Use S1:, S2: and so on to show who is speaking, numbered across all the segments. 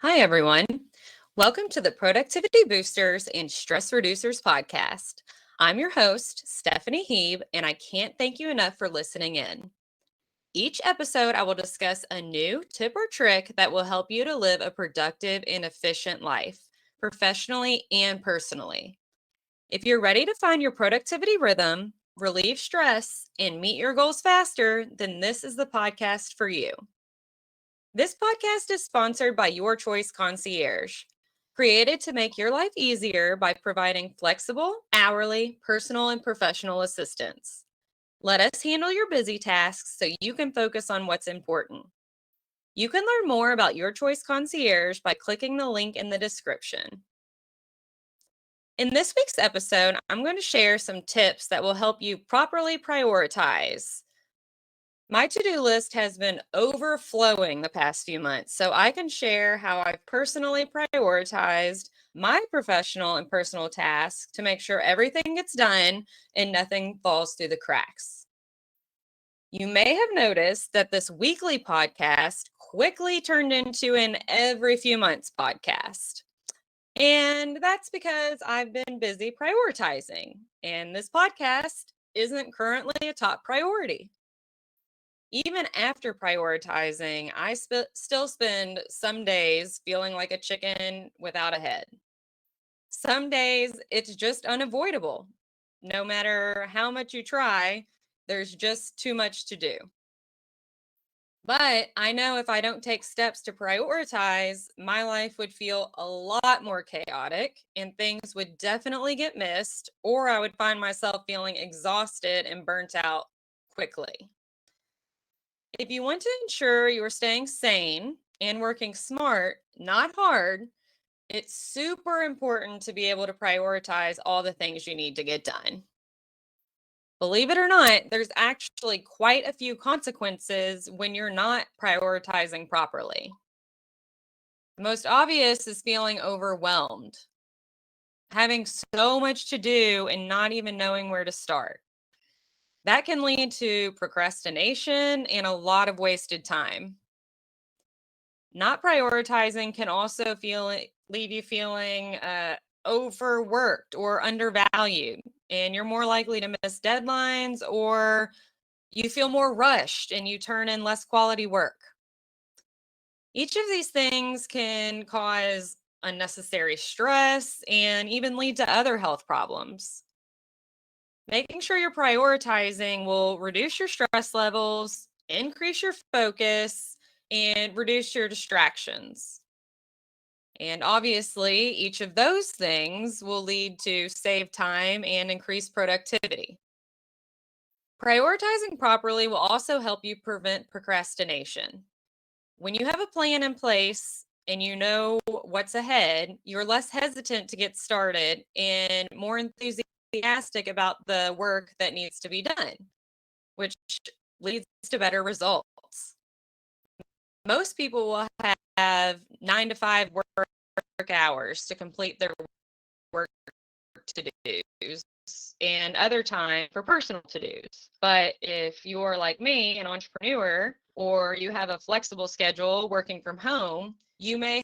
S1: Hi, everyone. Welcome to the Productivity Boosters and Stress Reducers podcast. I'm your host, Stephanie Heeb, and I can't thank you enough for listening in. Each episode, I will discuss a new tip or trick that will help you to live a productive and efficient life, professionally and personally. If you're ready to find your productivity rhythm, relieve stress, and meet your goals faster, then this is the podcast for you. This podcast is sponsored by Your Choice Concierge, created to make your life easier by providing flexible, hourly, personal, and professional assistance. Let us handle your busy tasks so you can focus on what's important. You can learn more about Your Choice Concierge by clicking the link in the description. In this week's episode, I'm going to share some tips that will help you properly prioritize. My to-do list has been overflowing the past few months, so I can share how I've personally prioritized my professional and personal tasks to make sure everything gets done and nothing falls through the cracks. You may have noticed that this weekly podcast quickly turned into an every few months podcast. And that's because I've been busy prioritizing, and this podcast isn't currently a top priority. Even after prioritizing, I still spend some days feeling like a chicken without a head. Some days it's just unavoidable. No matter how much you try, there's just too much to do. But I know if I don't take steps to prioritize, my life would feel a lot more chaotic and things would definitely get missed, or I would find myself feeling exhausted and burnt out quickly. If you want to ensure you are staying sane and working smart, not hard, it's super important to be able to prioritize all the things you need to get done. Believe it or not, there's actually quite a few consequences when you're not prioritizing properly. The most obvious is feeling overwhelmed, having so much to do and not even knowing where to start. That can lead to procrastination and a lot of wasted time. Not prioritizing can also leave you feeling overworked or undervalued, and you're more likely to miss deadlines, or you feel more rushed and you turn in less quality work. Each of these things can cause unnecessary stress and even lead to other health problems. Making sure you're prioritizing will reduce your stress levels, increase your focus, and reduce your distractions. And obviously, each of those things will lead to save time and increase productivity. Prioritizing properly will also help you prevent procrastination. When you have a plan in place and you know what's ahead, you're less hesitant to get started and more enthusiastic about the work that needs to be done, which leads to better results. Most people will have 9 to 5 work hours to complete their work to-dos and other time for personal to-dos. But if you're like me, an entrepreneur, or you have a flexible schedule working from home, you may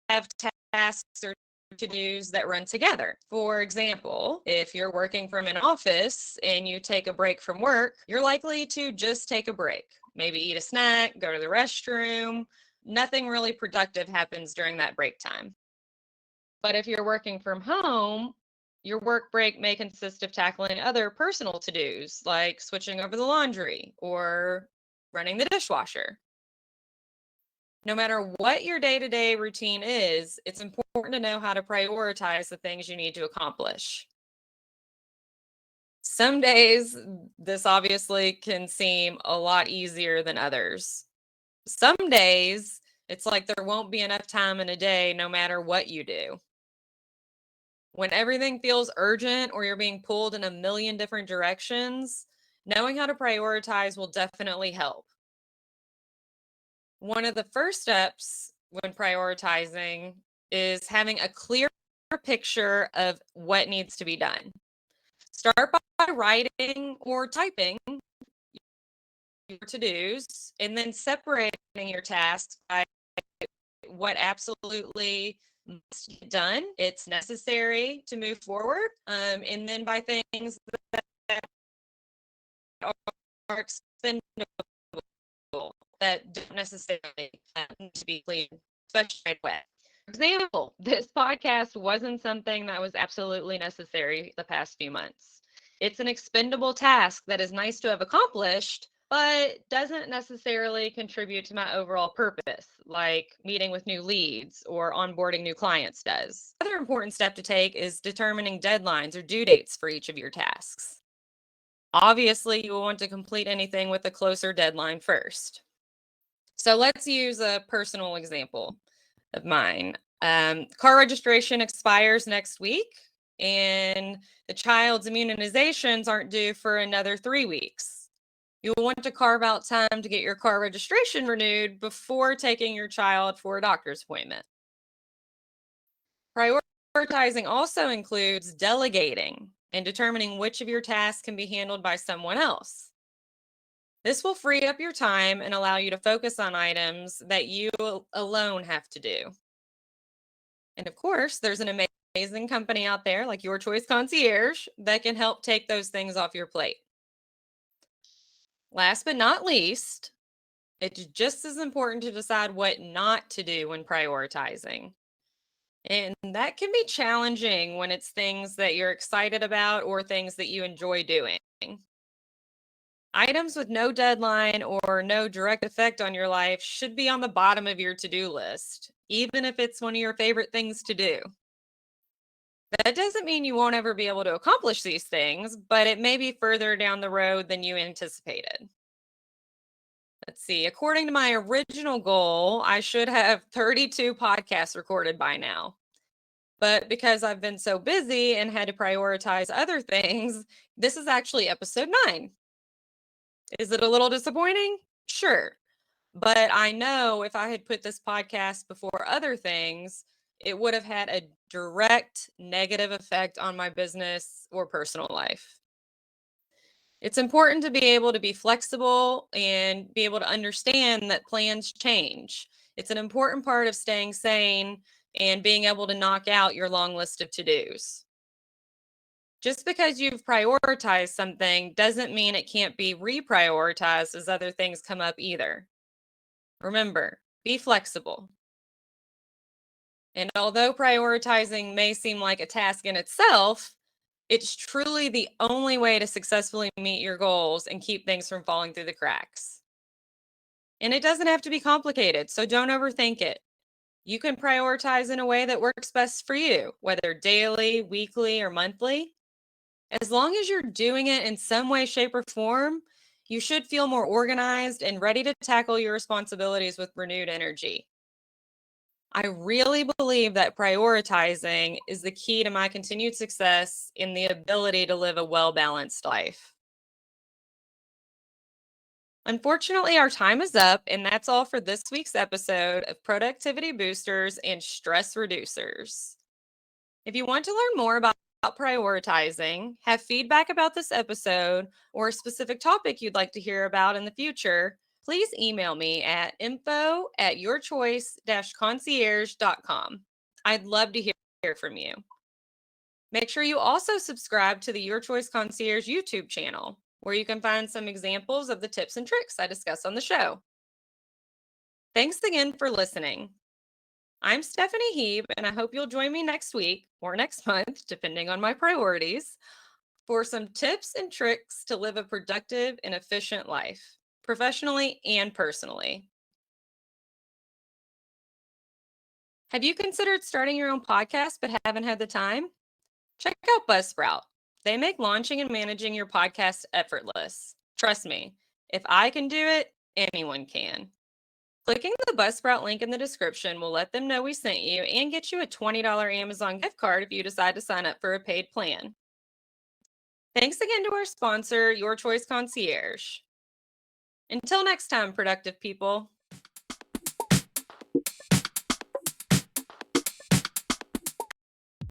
S1: have tasks or to-dos that run together. For example, if you're working from an office and you take a break from work, you're likely to just take a break. Maybe eat a snack, go to the restroom. Nothing really productive happens during that break time. But if you're working from home, your work break may consist of tackling other personal to-dos like switching over the laundry or running the dishwasher. No matter what your day-to-day routine is, it's important to know how to prioritize the things you need to accomplish. Some days, this obviously can seem a lot easier than others. Some days, it's like there won't be enough time in a day no matter what you do. When everything feels urgent or you're being pulled in a million different directions, knowing how to prioritize will definitely help. One of the first steps when prioritizing is having a clear picture of what needs to be done. Start by writing or typing your to-dos and then separating your tasks by what absolutely must get done. It's necessary to move forward. And then by things that are expendable, that don't necessarily need to be clean, especially right away. For example, this podcast wasn't something that was absolutely necessary the past few months. It's an expendable task that is nice to have accomplished, but doesn't necessarily contribute to my overall purpose, like meeting with new leads or onboarding new clients does. Another important step to take is determining deadlines or due dates for each of your tasks. Obviously, you will want to complete anything with a closer deadline first. So let's use a personal example of mine. Car registration expires next week, and the child's immunizations aren't due for another 3 weeks. You'll want to carve out time to get your car registration renewed before taking your child for a doctor's appointment. Prioritizing also includes delegating and determining which of your tasks can be handled by someone else. This will free up your time and allow you to focus on items that you alone have to do. And of course, there's an amazing company out there like Your Choice Concierge that can help take those things off your plate. Last but not least, it's just as important to decide what not to do when prioritizing. And that can be challenging when it's things that you're excited about or things that you enjoy doing. Items with no deadline or no direct effect on your life should be on the bottom of your to-do list, even if it's one of your favorite things to do. That doesn't mean you won't ever be able to accomplish these things, but it may be further down the road than you anticipated. Let's see. According to my original goal, I should have 32 podcasts recorded by now. But because I've been so busy and had to prioritize other things, this is actually episode 9. Is it a little disappointing? Sure. But I know if I had put this podcast before other things, it would have had a direct negative effect on my business or personal life. It's important to be able to be flexible and be able to understand that plans change. It's an important part of staying sane and being able to knock out your long list of to-dos. Just because you've prioritized something doesn't mean it can't be reprioritized as other things come up either. Remember, be flexible. And although prioritizing may seem like a task in itself, it's truly the only way to successfully meet your goals and keep things from falling through the cracks. And it doesn't have to be complicated, so don't overthink it. You can prioritize in a way that works best for you, whether daily, weekly, or monthly. As long as you're doing it in some way, shape, or form, you should feel more organized and ready to tackle your responsibilities with renewed energy. I really believe that prioritizing is the key to my continued success in the ability to live a well-balanced life. Unfortunately, our time is up, and that's all for this week's episode of Productivity Boosters and Stress Reducers. If you want to learn more about prioritizing, have feedback about this episode, or a specific topic you'd like to hear about in the future, please email me at info@yourchoice-concierge.com. I'd love to hear from you. Make sure you also subscribe to the Your Choice Concierge YouTube channel, where you can find some examples of the tips and tricks I discuss on the show. Thanks again for listening. I'm Stephanie Heeb, and I hope you'll join me next week or next month, depending on my priorities, for some tips and tricks to live a productive and efficient life, professionally and personally. Have you considered starting your own podcast but haven't had the time? Check out Buzzsprout. They make launching and managing your podcast effortless. Trust me, if I can do it, anyone can. Clicking the Buzzsprout link in the description will let them know we sent you and get you a $20 Amazon gift card if you decide to sign up for a paid plan. Thanks again to our sponsor, Your Choice Concierge. Until next time, productive people.